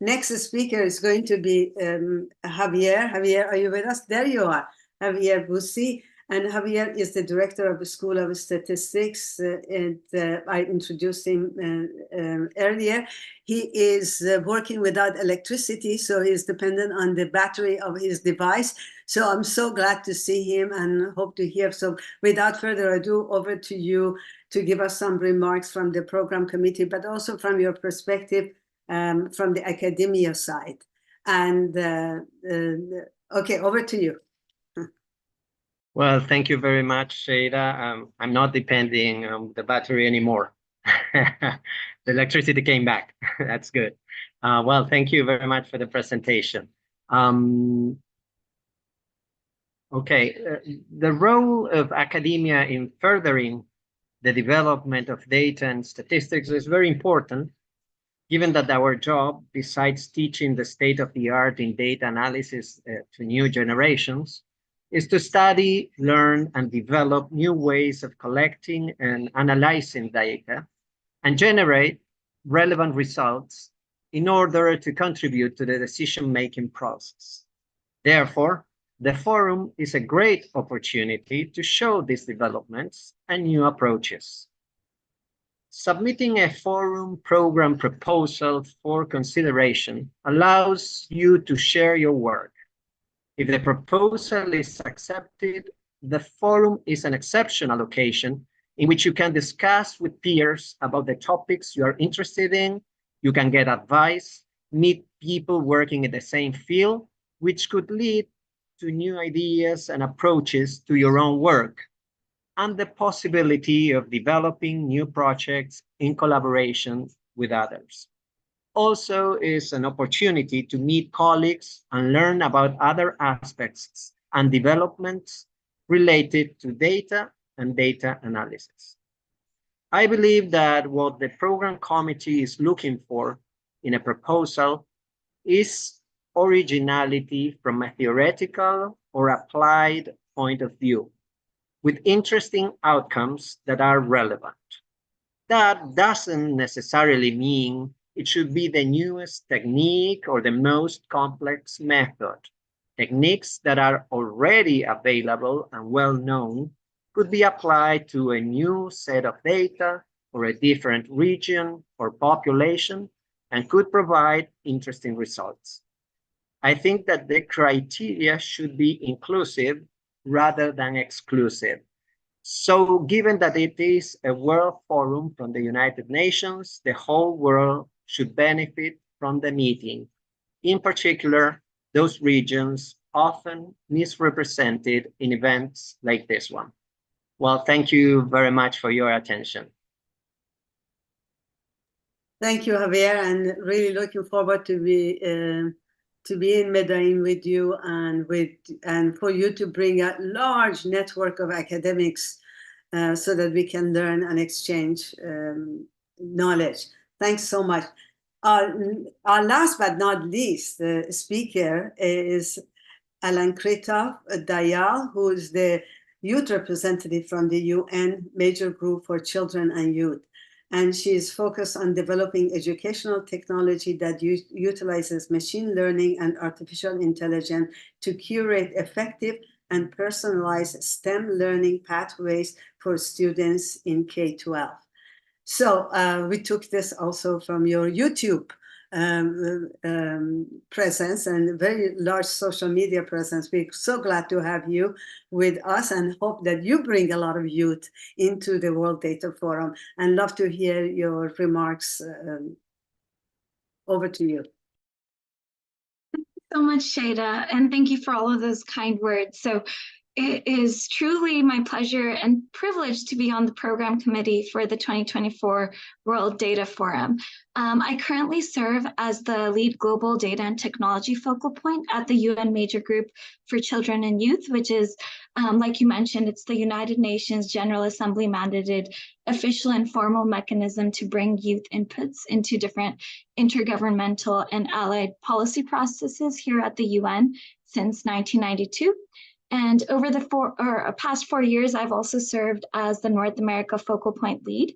next speaker is going to be Javier. Javier, are you with us? There you are. Javier Bussi. And Javier is the director of the School of Statistics, and I introduced him earlier. He is working without electricity, so he's dependent on the battery of his device. So I'm so glad to see him and hope to hear. So without further ado, over to you to give us some remarks from the program committee, but also from your perspective from the academia side. And okay, over to you. Well, thank you very much, Sheila. I'm not depending on the battery anymore. The electricity came back. That's good. Well, thank you very much for the presentation. Okay, the role of academia in furthering the development of data and statistics is very important, given that our job, besides teaching the state of the art in data analysis to new generations, is to study, learn, and develop new ways of collecting and analyzing data and generate relevant results in order to contribute to the decision-making process. Therefore, the forum is a great opportunity to show these developments and new approaches. Submitting a forum program proposal for consideration allows you to share your work. If the proposal is accepted, the forum is an exceptional occasion in which you can discuss with peers about the topics you are interested in. You can get advice, meet people working in the same field, which could lead to new ideas and approaches to your own work, and the possibility of developing new projects in collaboration with others. Also is an opportunity to meet colleagues and learn about other aspects and developments related to data and data analysis. I believe that what the program committee is looking for in a proposal is originality from a theoretical or applied point of view, with interesting outcomes that are relevant. That doesn't necessarily mean it should be the newest technique or the most complex method. Techniques that are already available and well-known could be applied to a new set of data or a different region or population and could provide interesting results. I think that the criteria should be inclusive rather than exclusive. So given that it is a world forum from the United Nations, the whole world should benefit from the meeting. In particular, those regions often misrepresented in events like this one. Well, thank you very much for your attention. Thank you, Javier, and really looking forward to be in Medellín with you and for you to bring a large network of academics so that we can learn and exchange knowledge. Thanks so much. Our last but not least speaker is Alankrita Dayal, who is the youth representative from the UN Major Group for Children and Youth. And she is focused on developing educational technology that utilizes machine learning and artificial intelligence to curate effective and personalized STEM learning pathways for students in K-12. So we took this also from your YouTube presence and very large social media presence. We're so glad to have you with us and hope that you bring a lot of youth into the World Data Forum, and love to hear your remarks. Over to you. Thank you so much, Shada, and thank you for all of those kind words. So it is truly my pleasure and privilege to be on the program committee for the 2024 World Data Forum. I currently serve as the lead global data and technology focal point at the UN Major Group for Children and Youth, which is, like you mentioned, it's the United Nations General Assembly mandated official and formal mechanism to bring youth inputs into different intergovernmental and allied policy processes here at the UN since 1992. And over the past 4 years, I've also served as the North America Focal Point Lead.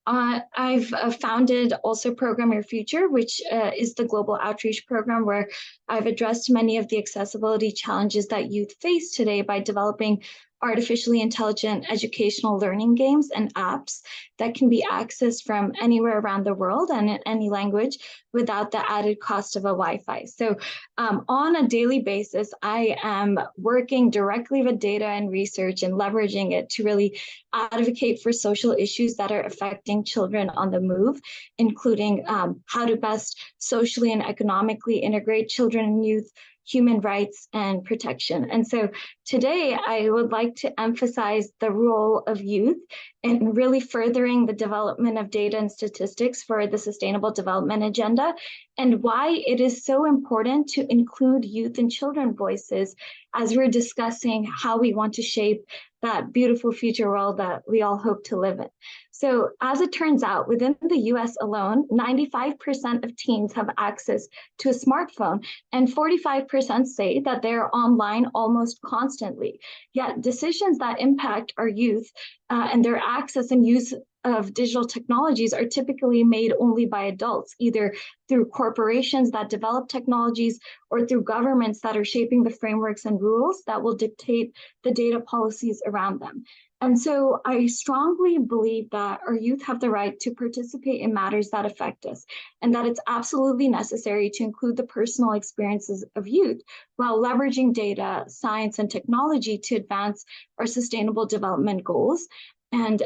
I've founded also Program Your Future, which is the global outreach program where I've addressed many of the accessibility challenges that youth face today by developing artificially intelligent educational learning games and apps that can be accessed from anywhere around the world and in any language without the added cost of a Wi-Fi. So on a daily basis, I am working directly with data and research and leveraging it to really advocate for social issues that are affecting children on the move, including how to best socially and economically integrate children and youth, human rights, and protection. And so today I would like to emphasize the role of youth in really furthering the development of data and statistics for the Sustainable Development Agenda, and why it is so important to include youth and children voices as we're discussing how we want to shape that beautiful future world that we all hope to live in. So as it turns out, within the US alone, 95% of teens have access to a smartphone, and 45% say that they're online almost constantly. Yet decisions that impact our youth and their access and use of digital technologies are typically made only by adults, either through corporations that develop technologies or through governments that are shaping the frameworks and rules that will dictate the data policies around them. And so I strongly believe that our youth have the right to participate in matters that affect us, and that it's absolutely necessary to include the personal experiences of youth while leveraging data, science, and technology to advance our sustainable development goals and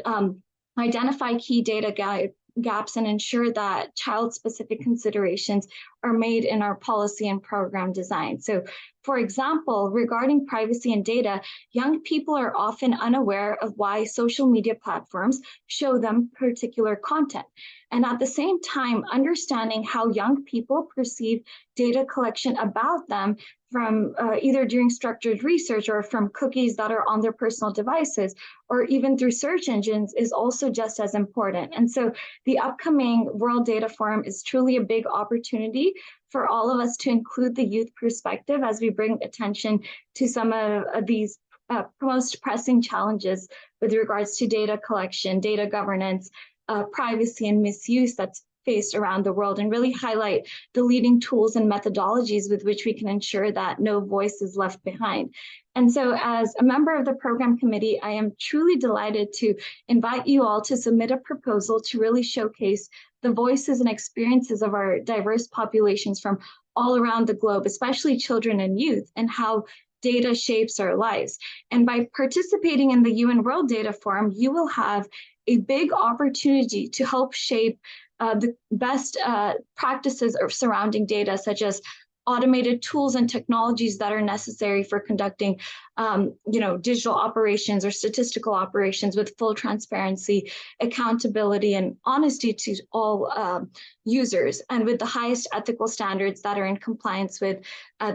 identify key data gaps and ensure that child-specific considerations are made in our policy and program design. So, for example, regarding privacy and data, young people are often unaware of why social media platforms show them particular content. And at the same time, understanding how young people perceive data collection about them from either during structured research or from cookies that are on their personal devices, or even through search engines is also just as important. And so the upcoming World Data Forum is truly a big opportunity for all of us to include the youth perspective as we bring attention to some of these most pressing challenges with regards to data collection, data governance, privacy and misuse that's faced around the world, and really highlight the leading tools and methodologies with which we can ensure that no voice is left behind. And so as a member of the program committee, I am truly delighted to invite you all to submit a proposal to really showcase the voices and experiences of our diverse populations from all around the globe, especially children and youth, and how data shapes our lives. And by participating in the UN World Data Forum, you will have a big opportunity to help shape the best practices surrounding data, such as automated tools and technologies that are necessary for conducting digital operations or statistical operations with full transparency, accountability, and honesty to all users, and with the highest ethical standards that are in compliance with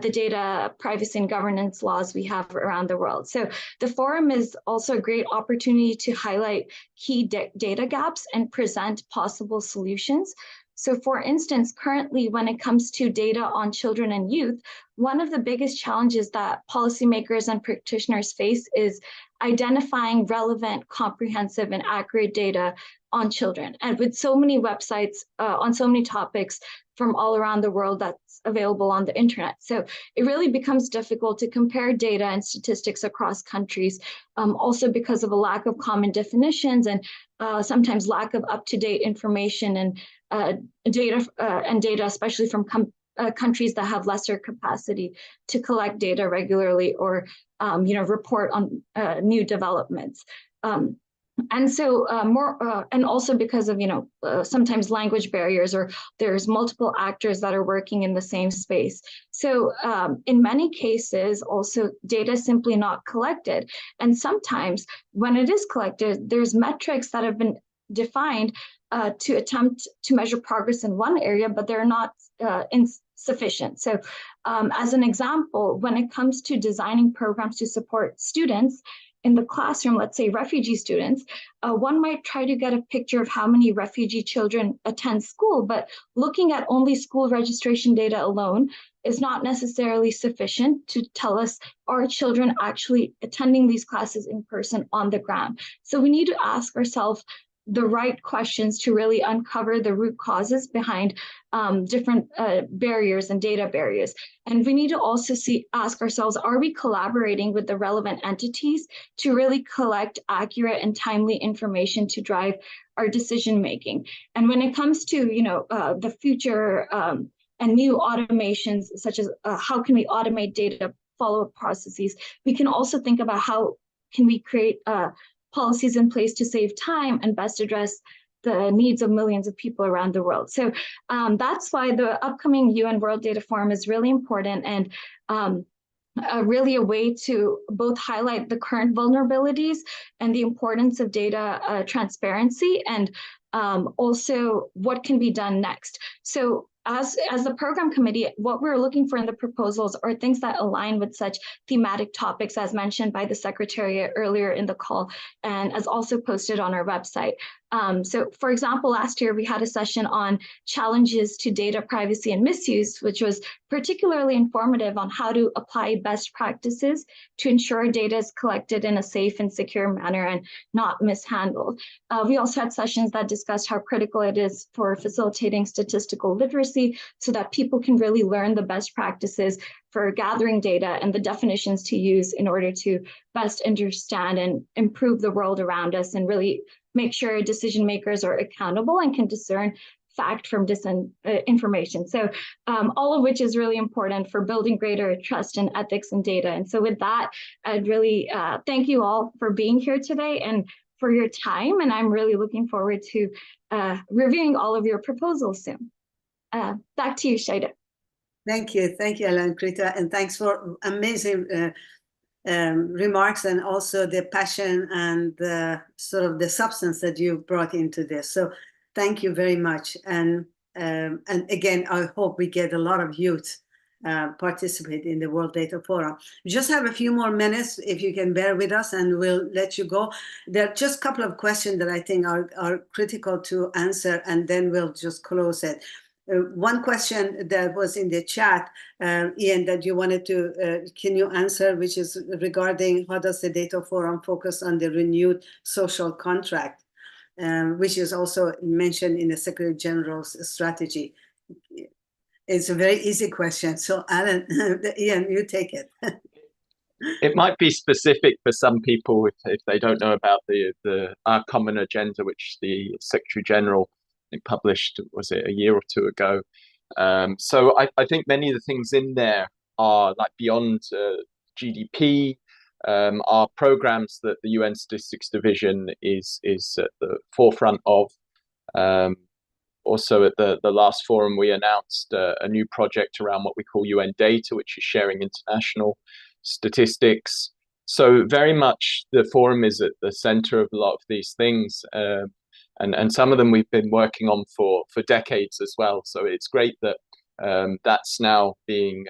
the data privacy and governance laws we have around the world. So the forum is also a great opportunity to highlight key data gaps and present possible solutions. So for instance, currently, when it comes to data on children and youth, one of the biggest challenges that policymakers and practitioners face is identifying relevant, comprehensive, and accurate data on children. And with so many websites on so many topics from all around the world that's available on the internet. So it really becomes difficult to compare data and statistics across countries, also because of a lack of common definitions and sometimes lack of up-to-date information and data, especially from countries that have lesser capacity to collect data regularly or report on new developments. And so and also because of, sometimes language barriers, or there's multiple actors that are working in the same space. So in many cases, also data is simply not collected. And sometimes when it is collected, there's metrics that have been defined to attempt to measure progress in one area, but they're not insufficient. So as an example, when it comes to designing programs to support students in the classroom, let's say refugee students, one might try to get a picture of how many refugee children attend school, but looking at only school registration data alone is not necessarily sufficient to tell us, are children actually attending these classes in person on the ground? So we need to ask ourselves the right questions to really uncover the root causes behind different barriers and data barriers. And we need to also ask ourselves, are we collaborating with the relevant entities to really collect accurate and timely information to drive our decision making? And when it comes to the future and new automations, such as how can we automate data follow-up processes, we can also think about how can we create policies in place to save time and best address the needs of millions of people around the world. So that's why the upcoming UN World Data Forum is really important, and really a way to both highlight the current vulnerabilities and the importance of data transparency, and also what can be done next. So as the program committee, what we're looking for in the proposals are things that align with such thematic topics as mentioned by the secretariat earlier in the call, and as also posted on our website. So for example, last year we had a session on challenges to data privacy and misuse, which was particularly informative on how to apply best practices to ensure data is collected in a safe and secure manner and not mishandled. We also had sessions that discussed how critical it is for facilitating statistical literacy so that people can really learn the best practices for gathering data and the definitions to use in order to best understand and improve the world around us, and really make sure decision makers are accountable and can discern fact from disinformation. So all of which is really important for building greater trust in ethics and data. And so with that, I'd really thank you all for being here today and for your time. And I'm really looking forward to reviewing all of your proposals soon. Back to you, Shaida. Thank you, Alankrita, and thanks for amazing remarks, and also the passion and the sort of the substance that you brought into this. So thank you very much. And again, I hope we get a lot of youth participate in the World Data Forum. We just have a few more minutes, if you can bear with us, and we'll let you go. There are just a couple of questions that I think are critical to answer, and then we'll just close it. One question that was in the chat, Ian, that you wanted to, can you answer, which is regarding how does the Data Forum focus on the renewed social contract, which is also mentioned in the Secretary General's strategy. It's a very easy question. So Alan, Ian, you take it. It might be specific for some people if they don't know about our common agenda, which the Secretary General published, was it a year or two ago? So I think many of the things in there are like beyond GDP, are programs that the UN Statistics Division is at the forefront of. also at the last forum, we announced a new project around what we call UN data, which is sharing international statistics. So very much the forum is at the center of a lot of these things. And some of them we've been working on for decades as well. So it's great that that's now being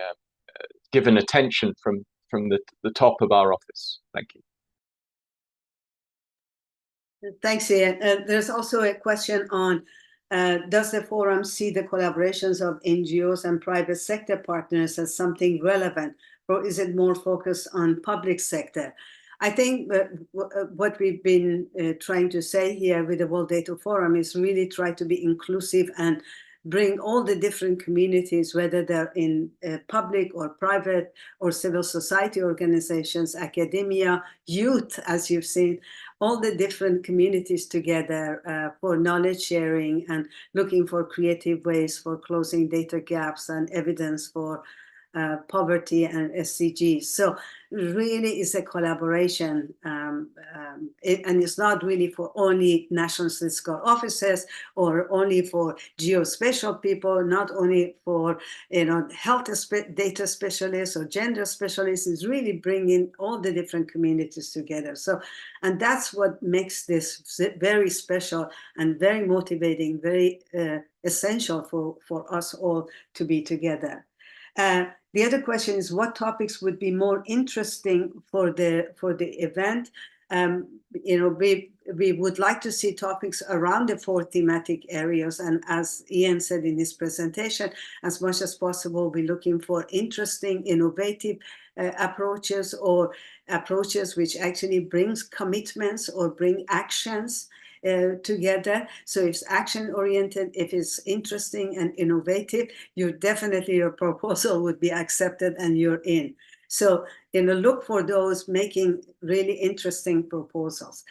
given attention from the top of our office. Thank you. Thanks, Ian. There's also a question on, does the forum see the collaborations of NGOs and private sector partners as something relevant, or is it more focused on public sector? I think what we've been trying to say here with the World Data Forum is really try to be inclusive and bring all the different communities, whether they're in public or private or civil society organizations, academia, youth, as you've seen, all the different communities together for knowledge sharing and looking for creative ways for closing data gaps and evidence for poverty and SDGs. So really is a collaboration, and it's not really for only national statistical offices or only for geospatial people, not only for health data specialists or gender specialists. It's really bringing all the different communities together. So, and that's what makes this very special and very motivating, very essential for us all to be together. The other question is, what topics would be more interesting for the event? We would like to see topics around the 4 thematic areas, and as Ian said in his presentation, as much as possible, we're looking for interesting, innovative approaches, or approaches which actually brings commitments or bring actions together. So if it's action-oriented, if it's interesting and innovative, your proposal would be accepted and you're in. So look for those making really interesting proposals.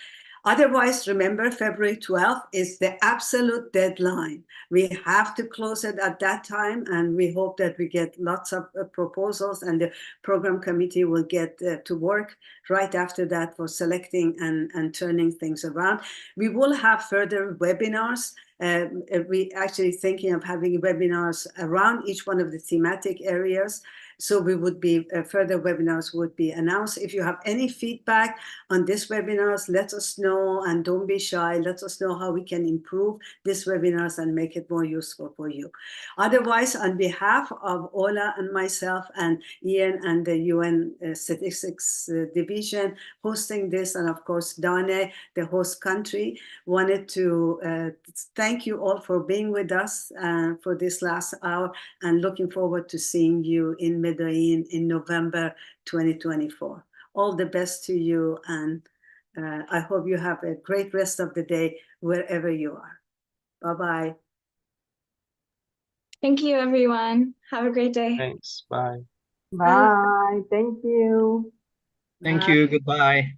Otherwise, remember, February 12th is the absolute deadline. We have to close it at that time, and we hope that we get lots of proposals, and the program committee will get to work right after that for selecting and turning things around. We will have further webinars. We actually thinking of having webinars around each one of the thematic areas. So we would be, further webinars would be announced. If you have any feedback on this webinars, let us know, and don't be shy. Let us know how we can improve these webinars and make it more useful for you. Otherwise, on behalf of Ola and myself and Ian and the UN Statistics Division hosting this, and of course, Dane, the host country, wanted to thank you all for being with us for this last hour, and looking forward to seeing you in Medellín in November 2024. All the best to you, and I hope you have a great rest of the day wherever you are. Bye-bye. Thank you, everyone. Have a great day. Thanks. Bye. Bye. Thank you. Thank you. Goodbye.